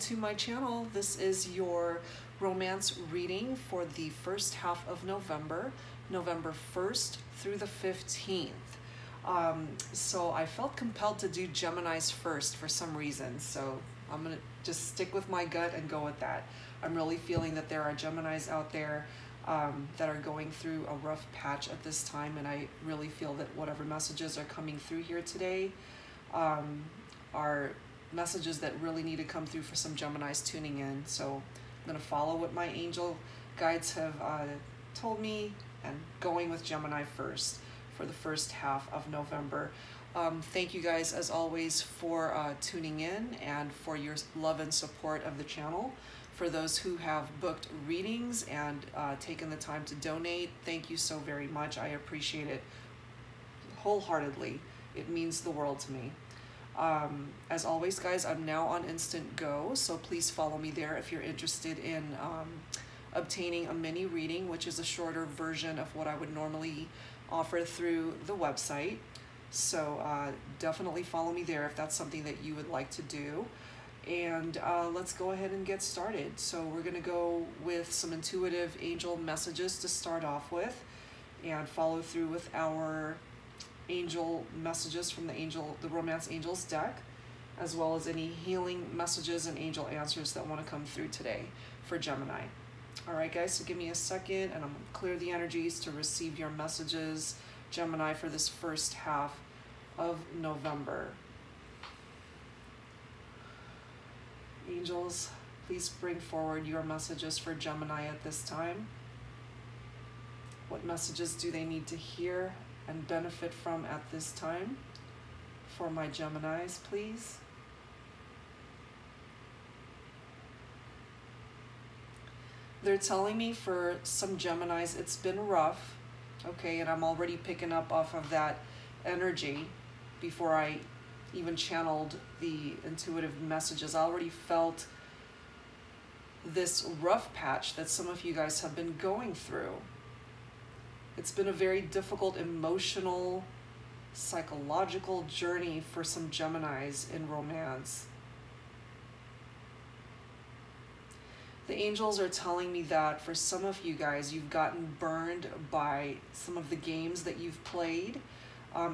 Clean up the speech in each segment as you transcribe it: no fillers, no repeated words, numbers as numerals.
to my channel. This is your romance reading for the first half of November, November 1st through the 15th. So I felt compelled to do Gemini's first for some reason, so I'm gonna just stick with my gut and go with that. I'm really feeling that there are Geminis out there that are going through a rough patch at this time, and I really feel that whatever messages are coming through here today are messages that really need to come through for some Geminis tuning in. So I'm going to follow what my angel guides have told me and going with Gemini first for the first half of November. Thank you guys as always for tuning in and for your love and support of the channel. For those who have booked readings and taken the time to donate, thank you so very much. I appreciate it wholeheartedly. It means the world to me. As always, guys, I'm now on Instant Go, so please follow me there if you're interested in obtaining a mini reading, which is a shorter version of what I would normally offer through the website. So definitely follow me there if that's something that you would like to do. And let's go ahead and get started. So we're going to go with some intuitive angel messages to start off with and follow through with our angel messages from the Romance Angels deck, as well as any healing messages and angel answers that want to come through today for Gemini. All right, guys, so give me a second and I'm going to clear the energies to receive your messages, Gemini, for this first half of November. Angels, please bring forward your messages for Gemini at this time. What messages do they need to hear and benefit from at this time for my Geminis, please? They're telling me for some Geminis it's been rough, okay, and I'm already picking up off of that energy before I even channeled the intuitive messages. I already felt this rough patch that some of you guys have been going through. It's been a very difficult emotional, psychological journey for some Geminis in romance. The angels are telling me that for some of you guys, you've gotten burned by some of the games that you've played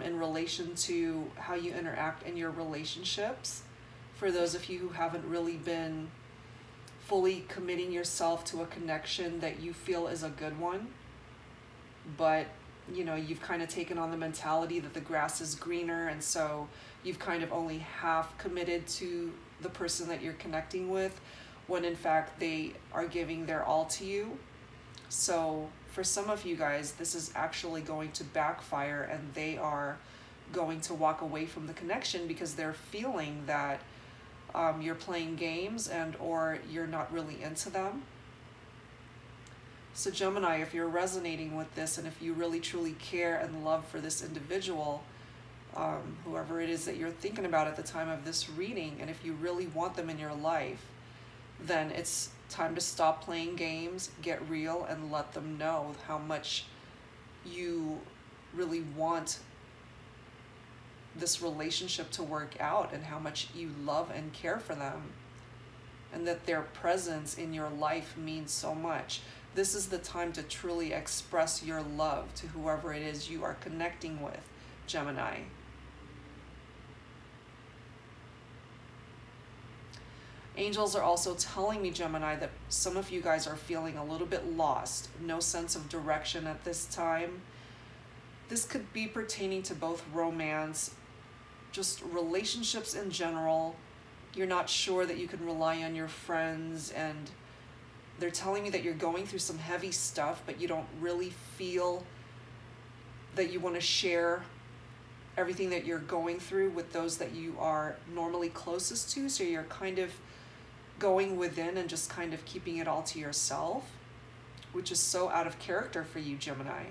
in relation to how you interact in your relationships. For those of you who haven't really been fully committing yourself to a connection that you feel is a good one, but you know, you've kind of taken on the mentality that the grass is greener, and so you've kind of only half committed to the person that you're connecting with, when in fact they are giving their all to you. So for some of you guys, this is actually going to backfire, and they are going to walk away from the connection because they're feeling that you're playing games and or you're not really into them. So Gemini, if you're resonating with this and if you really truly care and love for this individual, whoever it is that you're thinking about at the time of this reading, and if you really want them in your life, then it's time to stop playing games, get real, and let them know how much you really want this relationship to work out and how much you love and care for them, and that their presence in your life means so much. This is the time to truly express your love to whoever it is you are connecting with, Gemini. Angels are also telling me, Gemini, that some of you guys are feeling a little bit lost, no sense of direction at this time. This could be pertaining to both romance, just relationships in general. You're not sure that you can rely on your friends, and they're telling me that you're going through some heavy stuff, but you don't really feel that you want to share everything that you're going through with those that you are normally closest to. So you're kind of going within and just kind of keeping it all to yourself, which is so out of character for you, Gemini.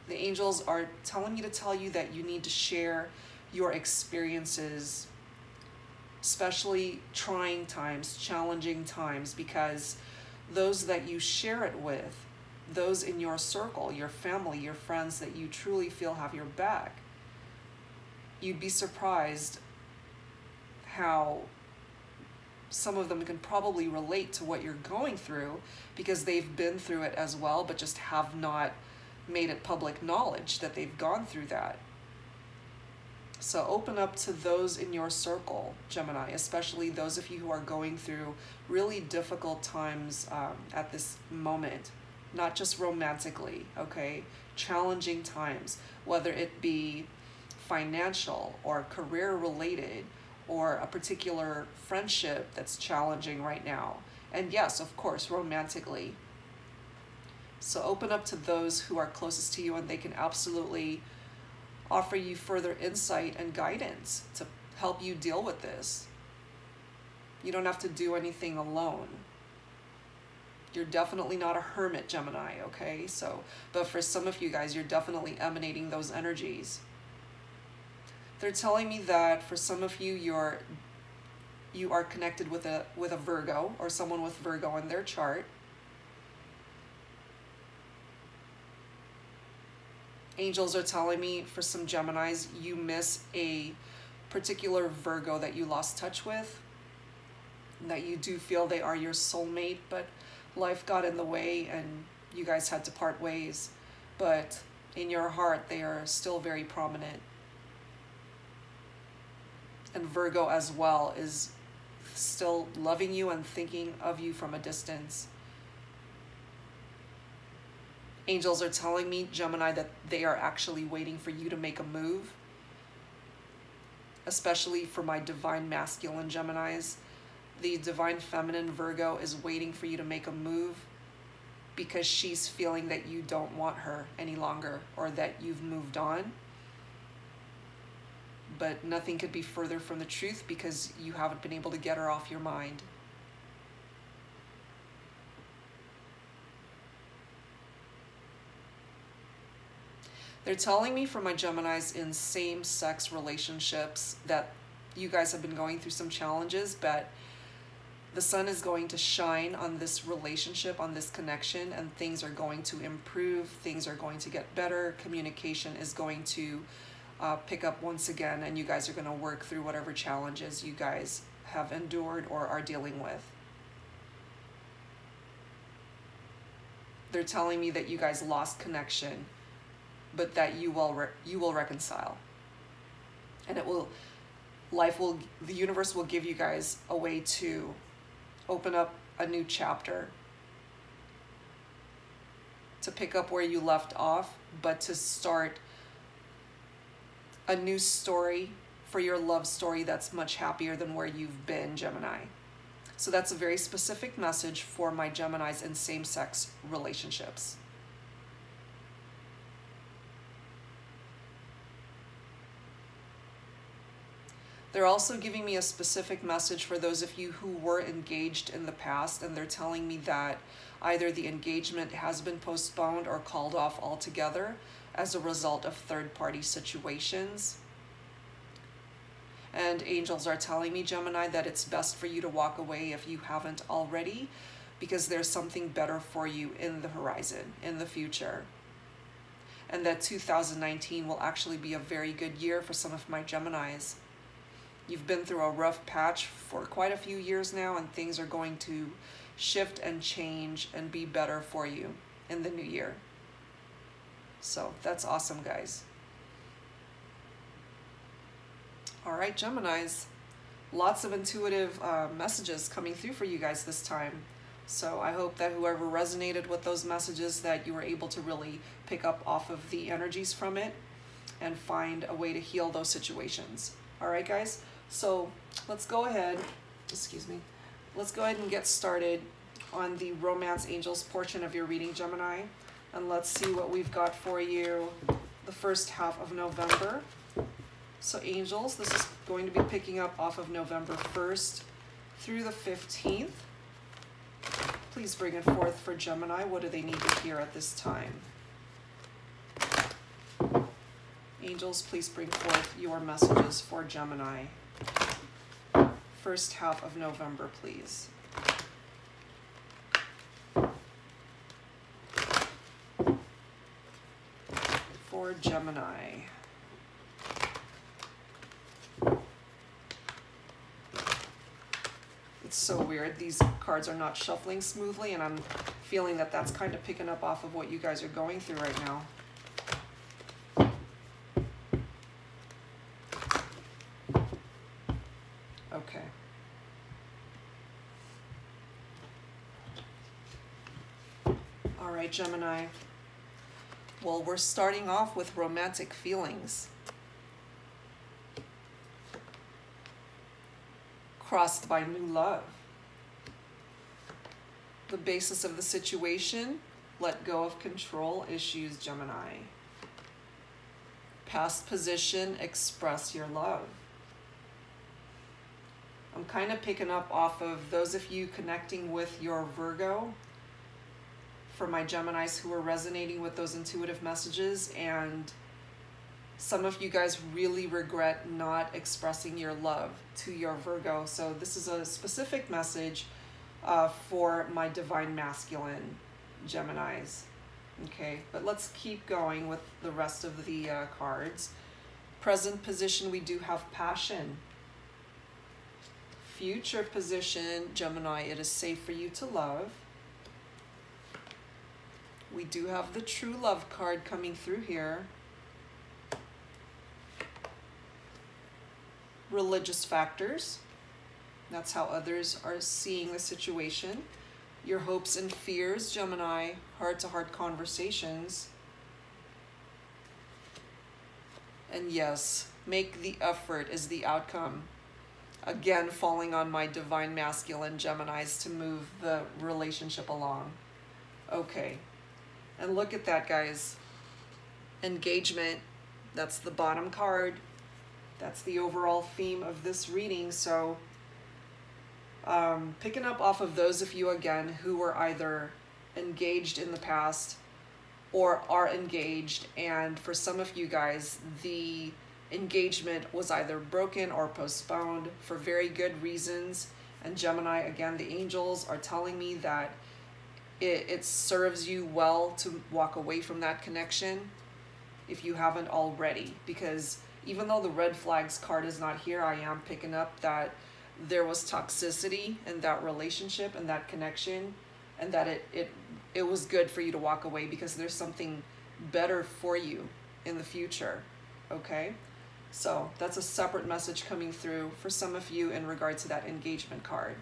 The angels are telling me to tell you that you need to share your experiences, especially trying times, challenging times, because those that you share it with, those in your circle, your family, your friends that you truly feel have your back, you'd be surprised how some of them can probably relate to what you're going through because they've been through it as well, but just have not made it public knowledge that they've gone through that. So open up to those in your circle, Gemini, especially those of you who are going through really difficult times at this moment, not just romantically, okay? Challenging times, whether it be financial or career related, or a particular friendship that's challenging right now. And yes, of course, romantically. So open up to those who are closest to you, and they can absolutely offer you further insight and guidance to help you deal with this. You don't have to do anything alone. You're definitely not a hermit, Gemini, okay? So, but for some of you guys, you're definitely emanating those energies. They're telling me that for some of you, you are connected with a Virgo, or someone with Virgo in their chart. Angels are telling me for some Geminis, you miss a particular Virgo that you lost touch with, that you do feel they are your soulmate, but life got in the way and you guys had to part ways. But in your heart, they are still very prominent. And Virgo as well is still loving you and thinking of you from a distance. Angels are telling me, Gemini, that they are actually waiting for you to make a move, especially for my divine masculine Geminis. The divine feminine Virgo is waiting for you to make a move because she's feeling that you don't want her any longer, or that you've moved on. But nothing could be further from the truth because you haven't been able to get her off your mind. They're telling me for my Geminis in same-sex relationships that you guys have been going through some challenges, but the sun is going to shine on this relationship, on this connection, and things are going to improve, things are going to get better, communication is going to pick up once again, and you guys are going to work through whatever challenges you guys have endured or are dealing with. They're telling me that you guys lost connection, but that you will reconcile, and the universe will give you guys a way to open up a new chapter, to pick up where you left off, but to start a new story for your love story that's much happier than where you've been, Gemini. So that's a very specific message for my Geminis in same-sex relationships. They're also giving me a specific message for those of you who were engaged in the past, and they're telling me that either the engagement has been postponed or called off altogether as a result of third-party situations. And angels are telling me, Gemini, that it's best for you to walk away if you haven't already, because there's something better for you in the horizon, in the future. And that 2019 will actually be a very good year for some of my Geminis. You've been through a rough patch for quite a few years now, and things are going to shift and change and be better for you in the new year. So that's awesome, guys. All right, Geminis, lots of intuitive messages coming through for you guys this time. So I hope that whoever resonated with those messages, that you were able to really pick up off of the energies from it and find a way to heal those situations. All right, guys. So let's go ahead, let's go ahead and get started on the Romance Angels portion of your reading, Gemini. And let's see what we've got for you the first half of November. So angels, this is going to be picking up off of November 1st through the 15th. Please bring it forth for Gemini. What do they need to hear at this time? Angels, please bring forth your messages for Gemini. First half of November, please. For Gemini. so weird. These cards are not shuffling smoothly, and I'm feeling that that's kind of picking up off of what you guys are going through right now. Okay. All right, Gemini. Well, we're starting off with romantic feelings. Crossed by new love. The basis of the situation, let go of control issues, Gemini. Past position, express your love. I'm kind of picking up off of those of you connecting with your Virgo, for my Geminis who are resonating with those intuitive messages, and some of you guys really regret not expressing your love to your Virgo. So this is a specific message for my divine masculine Geminis. Okay, but let's keep going with the rest of the cards. Present position, we do have passion. Future position, Gemini, it is safe for you to love. We do have the true love card coming through here. Religious factors. That's how others are seeing the situation. Your hopes and fears, Gemini, heart-to-heart conversations. And yes, make the effort is the outcome. Again, falling on my divine masculine Geminis to move the relationship along. Okay. And look at that, guys. Engagement. That's the bottom card. That's the overall theme of this reading. So picking up off of those of you, again, who were either engaged in the past or are engaged. And for some of you guys, the engagement was either broken or postponed for very good reasons. And Gemini, again, the angels are telling me that it serves you well to walk away from that connection if you haven't already. Because even though the red flags card is not here, I am picking up that there was toxicity in that relationship and that connection, and that it was good for you to walk away because there's something better for you in the future. Okay? So that's a separate message coming through for some of you in regard to that engagement card.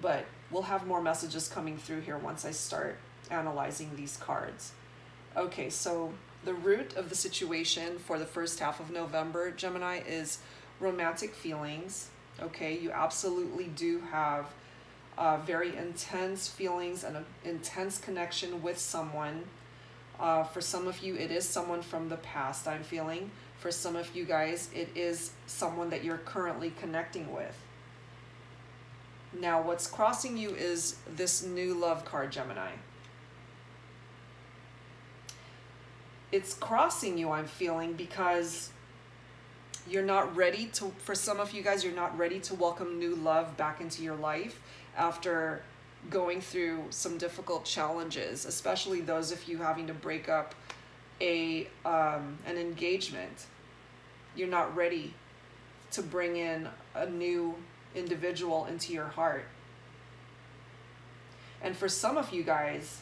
But we'll have more messages coming through here once I start analyzing these cards. Okay, so the root of the situation for the first half of November, Gemini, is romantic feelings. Okay, you absolutely do have very intense feelings and an intense connection with someone. For some of you, it is someone from the past, I'm feeling. For some of you guys, it is someone that you're currently connecting with. Now, what's crossing you is this new love card, Gemini. It's crossing you, I'm feeling, because you're not ready to, for some of you guys, you're not ready to welcome new love back into your life after going through some difficult challenges, especially those of you having to break up an engagement. You're not ready to bring in a new individual into your heart. And for some of you guys,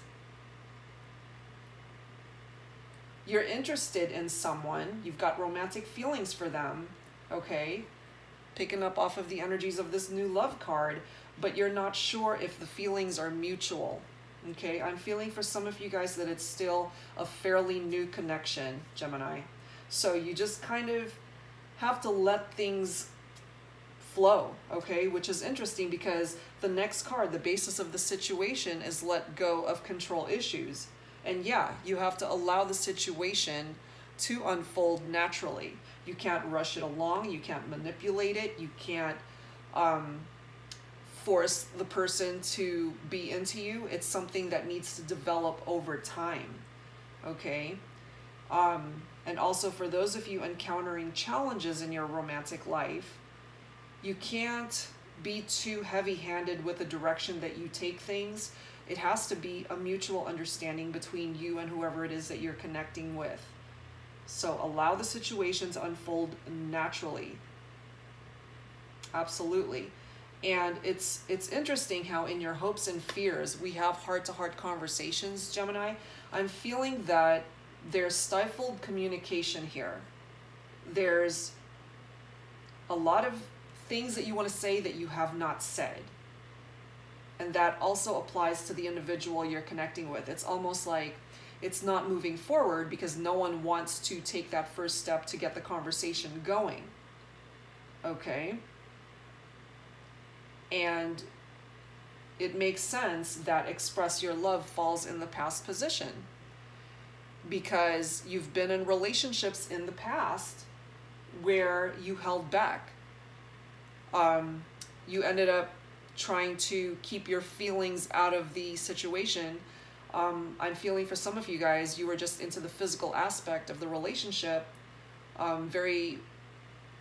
you're interested in someone, you've got romantic feelings for them, okay? Picking up off of the energies of this new love card, but you're not sure if the feelings are mutual, okay? I'm feeling for some of you guys that it's still a fairly new connection, Gemini. So you just kind of have to let things flow, okay? Which is interesting because the next card, the basis of the situation, is let go of control issues. And yeah, you have to allow the situation to unfold naturally. You can't rush it along. You can't manipulate it. You can't force the person to be into you. It's something that needs to develop over time, okay? And also for those of you encountering challenges in your romantic life, you can't be too heavy-handed with the direction that you take things. It has to be a mutual understanding between you and whoever it is that you're connecting with. So allow the situation to unfold naturally. Absolutely. And it's interesting how in your hopes and fears, we have heart-to-heart conversations, Gemini. I'm feeling that there's stifled communication here. There's a lot of things that you want to say that you have not said. And that also applies to the individual you're connecting with. It's almost like it's not moving forward because no one wants to take that first step to get the conversation going. Okay? And it makes sense that express your love falls in the past position, because you've been in relationships in the past where you held back. You ended up trying to keep your feelings out of the situation. I'm feeling for some of you guys, you were just into the physical aspect of the relationship, very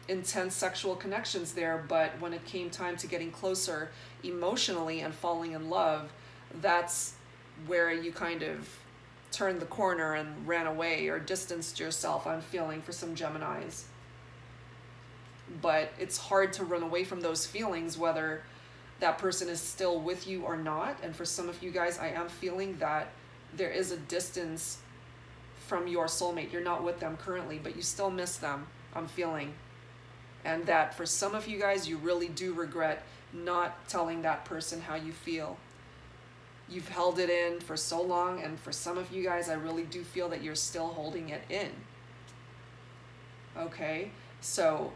intense sexual connections there, but when it came time to getting closer emotionally and falling in love, that's where you kind of turned the corner and ran away or distanced yourself, I'm feeling for some Geminis. But it's hard to run away from those feelings, whether that person is still with you or not. And for some of you guys, I am feeling that there is a distance from your soulmate. You're not with them currently, but you still miss them, I'm feeling. And that for some of you guys, you really do regret not telling that person how you feel. You've held it in for so long, and for some of you guys, I really do feel that you're still holding it in. Okay, so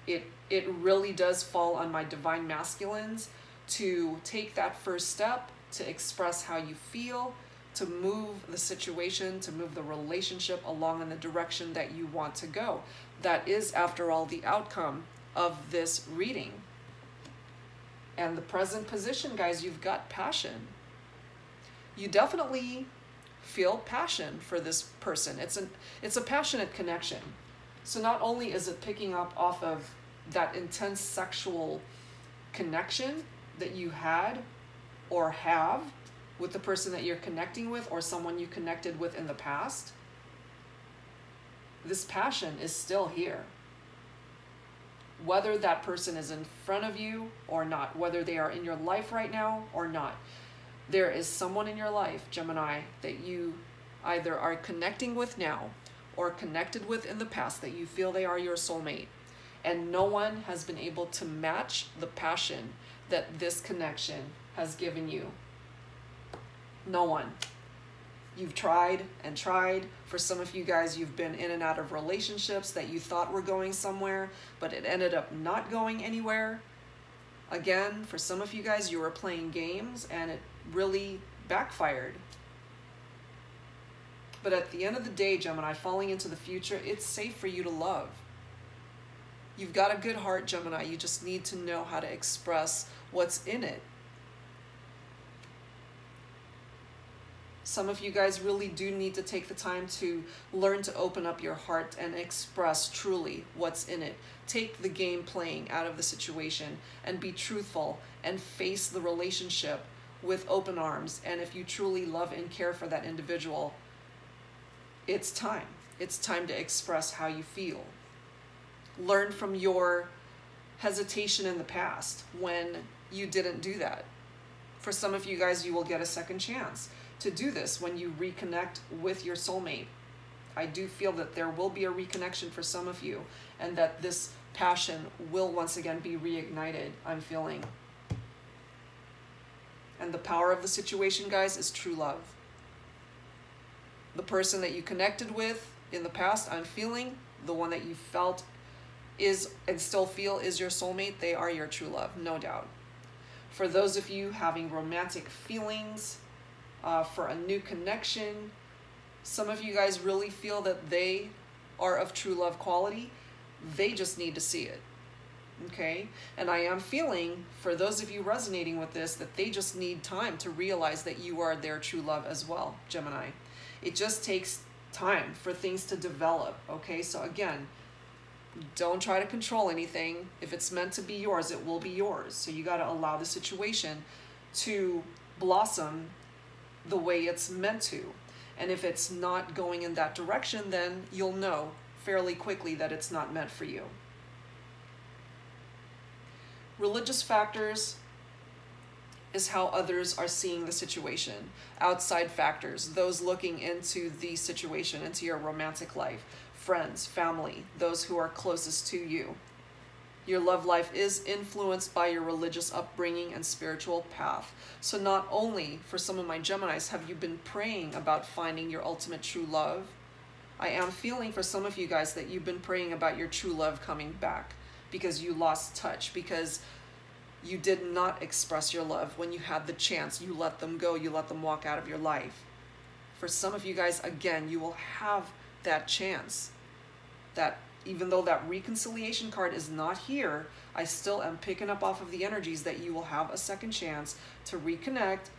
it really does fall on my divine masculines to take that first step, to express how you feel, to move the situation, to move the relationship along in the direction that you want to go. That is, after all, the outcome of this reading. And the present position, guys, you've got passion. You definitely feel passion for this person. It's a passionate connection. So not only is it picking up off of that intense sexual connection that you had or have with the person that you're connecting with, or someone you connected with in the past, this passion is still here. Whether that person is in front of you or not, whether they are in your life right now or not, there is someone in your life, Gemini, that you either are connecting with now or connected with in the past that you feel they are your soulmate. And no one has been able to match the passion that this connection has given you. No one. You've tried and tried. For some of you guys, you've been in and out of relationships that you thought were going somewhere, but it ended up not going anywhere. Again, for some of you guys, you were playing games and it really backfired. But at the end of the day, Gemini, falling into the future, it's safe for you to love. You've got a good heart, Gemini. You just need to know how to express what's in it. Some of you guys really do need to take the time to learn to open up your heart and express truly what's in it. Take the game playing out of the situation and be truthful and face the relationship with open arms. And if you truly love and care for that individual, it's time. It's time to express how you feel. Learn from your hesitation in the past when you didn't do that. For some of you guys, you will get a second chance to do this when you reconnect with your soulmate. I do feel that there will be a reconnection for some of you, and that this passion will once again be reignited, I'm feeling. And the power of the situation, guys, is true love. The person that you connected with in the past, I'm feeling, the one that you felt is and still feel is your soulmate, they are your true love, no doubt. For those of you having romantic feelings, for a new connection, some of you guys really feel that they are of true love quality. They just need to see it. Okay? And I am feeling, for those of you resonating with this, that they just need time to realize that you are their true love as well, Gemini. It just takes time for things to develop. Okay? So again, don't try to control anything. If it's meant to be yours, it will be yours. So you got to allow the situation to blossom the way it's meant to. And if it's not going in that direction, then you'll know fairly quickly that it's not meant for you. Religious factors is how others are seeing the situation. Outside factors, those looking into the situation, into your romantic life, friends, family, those who are closest to you. Your love life is influenced by your religious upbringing and spiritual path. So not only for some of my Geminis have you been praying about finding your ultimate true love, I am feeling for some of you guys that you've been praying about your true love coming back because you lost touch, because you did not express your love when you had the chance. You let them go. You let them walk out of your life. For some of you guys, again, you will have that chance. That even though that reconciliation card is not here, I still am picking up off of the energies that you will have a second chance to reconnect,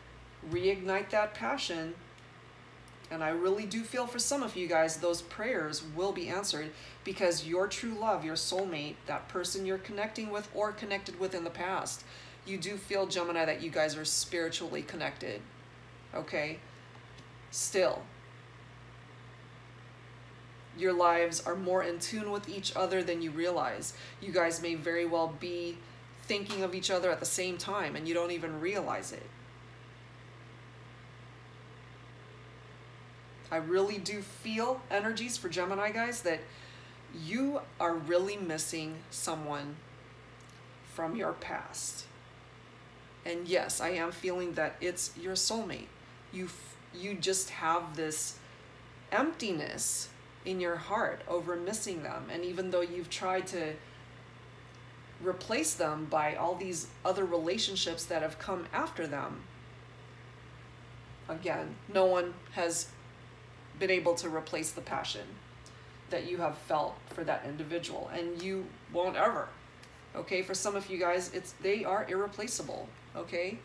reignite that passion. And I really do feel for some of you guys, those prayers will be answered because your true love, your soulmate, that person you're connecting with or connected with in the past, you do feel, Gemini, that you guys are spiritually connected, okay? Still, your lives are more in tune with each other than you realize. You guys may very well be thinking of each other at the same time and you don't even realize it. I really do feel energies for Gemini guys that you are really missing someone from your past. And yes, I am feeling that it's your soulmate. You just have this emptiness in your heart over missing them. And even though you've tried to replace them by all these other relationships that have come after them, again, no one has been able to replace the passion that you have felt for that individual, and you won't ever. Okay, for some of you guys, they are irreplaceable, okay?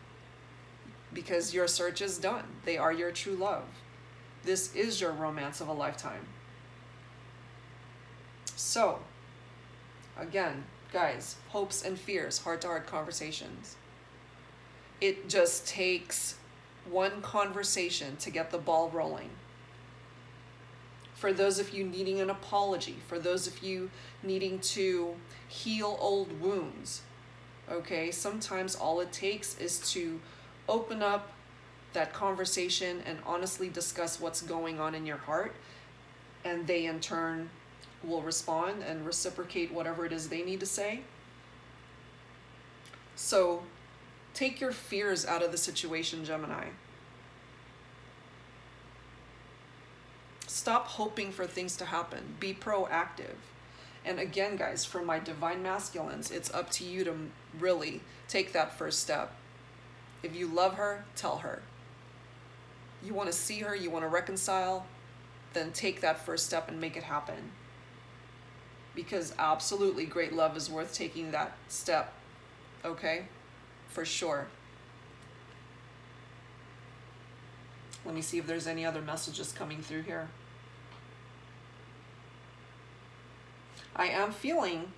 Because your search is done. They are your true love. This is your romance of a lifetime. So, again, guys, hopes and fears, heart-to-heart conversations. It just takes one conversation to get the ball rolling. For those of you needing an apology, for those of you needing to heal old wounds, okay, sometimes all it takes is to open up that conversation and honestly discuss what's going on in your heart, and they in turn will respond and reciprocate whatever it is they need to say. So take your fears out of the situation, Gemini. Stop hoping for things to happen. Be proactive. And again, guys, for my divine masculines, it's up to you to really take that first step. If you love her, tell her. You want to see her, you want to reconcile, then take that first step and make it happen. Because absolutely great love is worth taking that step, okay? For sure. Let me see if there's any other messages coming through here. I am feeling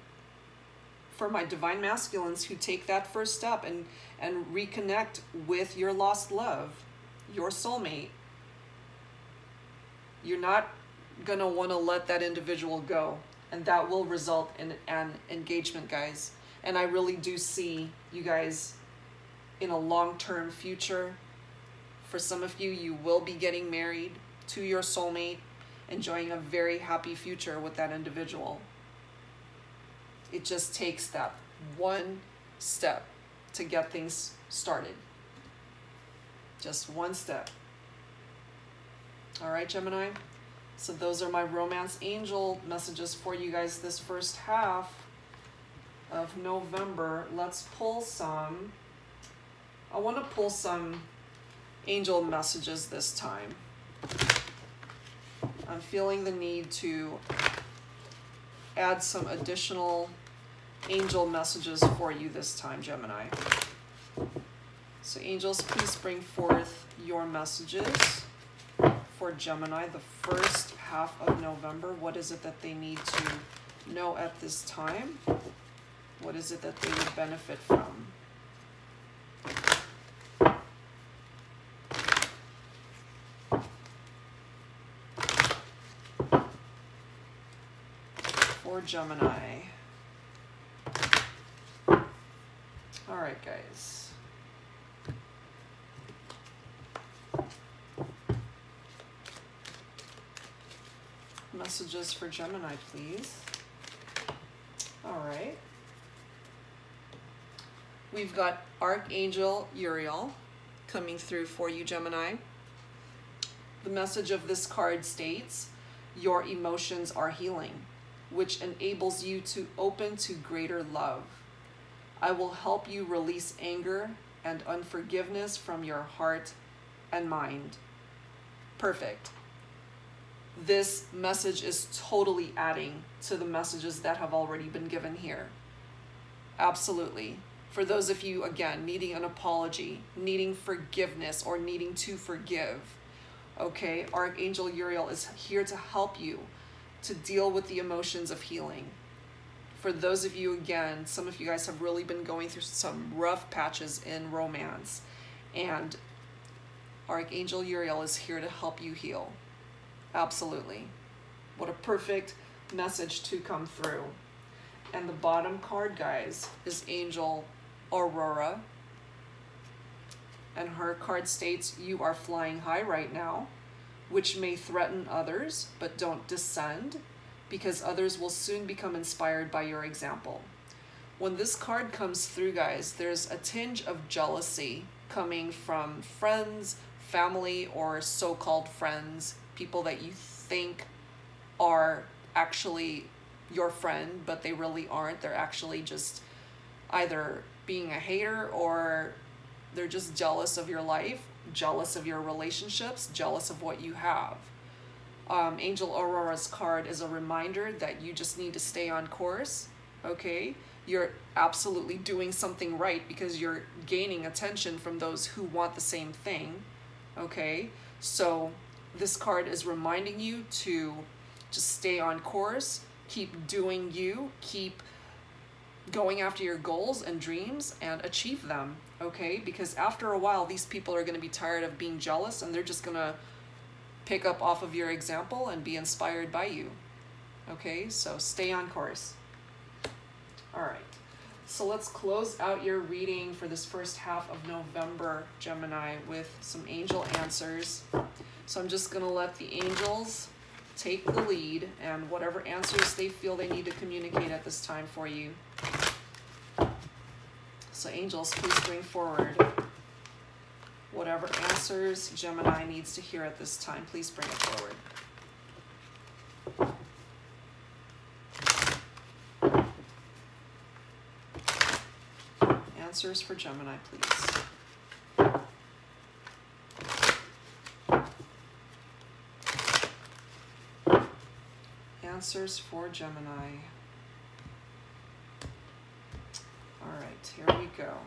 for my divine masculines who take that first step and reconnect with your lost love, your soulmate. You're not gonna wanna let that individual go, and that will result in an engagement, guys. And I really do see you guys in a long-term future. For some of you, you will be getting married to your soulmate, enjoying a very happy future with that individual. It just takes that one step to get things started. Just one step. All right, Gemini? So those are my romance angel messages for you guys this first half of November. Let's pull some. I want to pull some angel messages this time. I'm feeling the need to add some additional angel messages for you this time, Gemini. So angels, please bring forth your messages for Gemini the first half of November. What is it that they need to know at this time? What is it that they would benefit from? For Gemini. right, guys. Messages for Gemini, please. All right. We've got Archangel Uriel coming through for you, Gemini. The message of this card states, your emotions are healing, which enables you to open to greater love. I will help you release anger and unforgiveness from your heart and mind. Perfect. This message is totally adding to the messages that have already been given here. Absolutely. For those of you, again, needing an apology, needing forgiveness, or needing to forgive, okay, Archangel Uriel is here to help you to deal with the emotions of healing. For those of you, again, some of you guys have really been going through some rough patches in romance, and Archangel Uriel is here to help you heal. Absolutely. What a perfect message to come through. And the bottom card, guys, is Angel Aurora. And her card states, you are flying high right now, which may threaten others, but don't descend, because others will soon become inspired by your example. When this card comes through, guys, there's a tinge of jealousy coming from friends, family, or so-called friends, people that you think are actually your friend, but they really aren't. They're actually just either being a hater, or they're just jealous of your life, jealous of your relationships, jealous of what you have. Angel Aurora's card is a reminder that you just need to stay on course, okay? You're absolutely doing something right because you're gaining attention from those who want the same thing, okay? So this card is reminding you to just stay on course, keep doing you, keep going after your goals and dreams and achieve them, okay? Because after a while, these people are going to be tired of being jealous, and they're just going to pick up off of your example and be inspired by you, okay? So stay on course. All right, so let's close out your reading for this first half of November, Gemini, with some angel answers. So I'm just going to let the angels take the lead and whatever answers they feel they need to communicate at this time for you. So angels, please bring forward whatever answers Gemini needs to hear at this time. Please bring it forward. Answers for Gemini, please. Answers for Gemini. All right, here we go.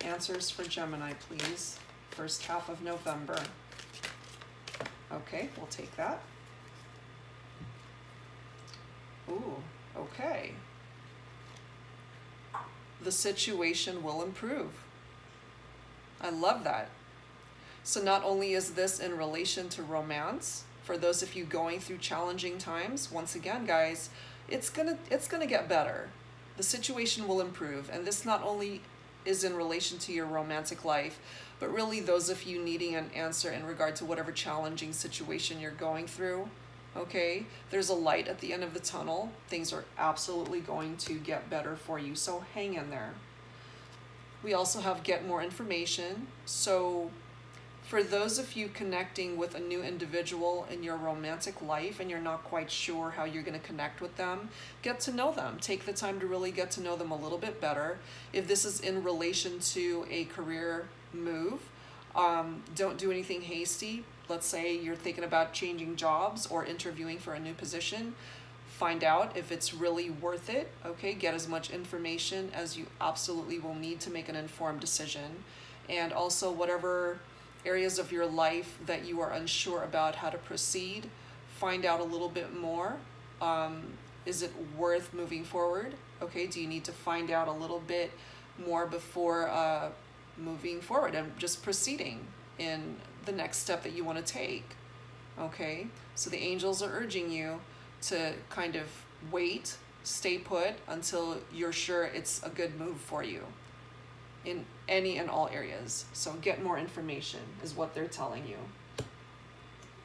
Answers for Gemini, please. First half of November. Okay, we'll take that. Ooh, okay. The situation will improve. I love that. So not only is this in relation to romance, for those of you going through challenging times, once again, guys, it's gonna get better. The situation will improve, and this not only is in relation to your romantic life, but really those of you needing an answer in regard to whatever challenging situation you're going through, okay? There's a light at the end of the tunnel. Things are absolutely going to get better for you, so hang in there. We also have get more information. So for those of you connecting with a new individual in your romantic life and you're not quite sure how you're going to connect with them, get to know them. Take the time to really get to know them a little bit better. If this is in relation to a career move, don't do anything hasty. Let's say you're thinking about changing jobs or interviewing for a new position. Find out if it's really worth it, okay? Get as much information as you absolutely will need to make an informed decision. And also whatever areas of your life that you are unsure about how to proceed, find out a little bit more. Is it worth moving forward? Okay, do you need to find out a little bit more before moving forward and just proceeding in the next step that you want to take? Okay, so the angels are urging you to kind of wait, stay put until you're sure it's a good move for you. in any and all areas. So get more information is what they're telling you.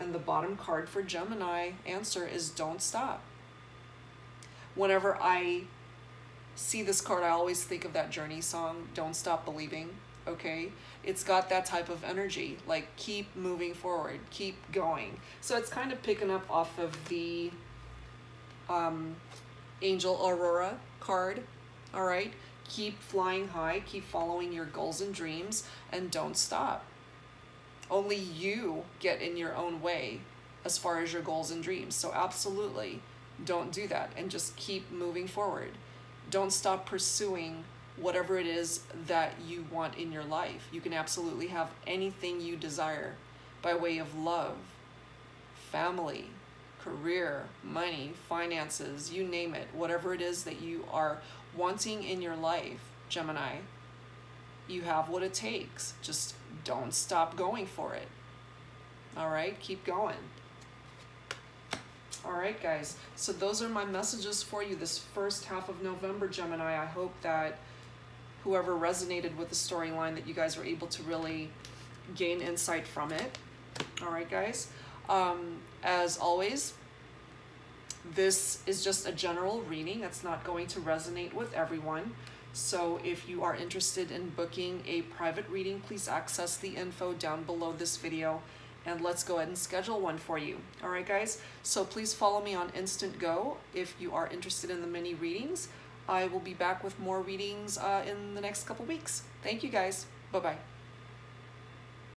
And the bottom card for Gemini answer is don't stop. Whenever I see this card, I always think of that Journey song, Don't Stop Believing, okay? It's got that type of energy, like keep moving forward, keep going. So it's kind of picking up off of the Angel Aurora card, all right? Keep flying high, keep following your goals and dreams, and don't stop. Only you get in your own way as far as your goals and dreams. So absolutely don't do that and just keep moving forward. Don't stop pursuing whatever it is that you want in your life. You can absolutely have anything you desire by way of love, family, career, money, finances, you name it. Whatever it is that you are wanting in your life, Gemini, you have what it takes. Just don't stop going for it. All right, keep going. All right, guys, so those are my messages for you this first half of November, Gemini. I hope that whoever resonated with the storyline, that you guys were able to really gain insight from it. All right, guys. As always, this is just a general reading. That's not going to resonate with everyone. So if you are interested in booking a private reading, please access the info down below this video and let's go ahead and schedule one for you. All right, guys. So please follow me on Instant Go if you are interested in the mini readings. I will be back with more readings in the next couple weeks. Thank you, guys. Bye-bye.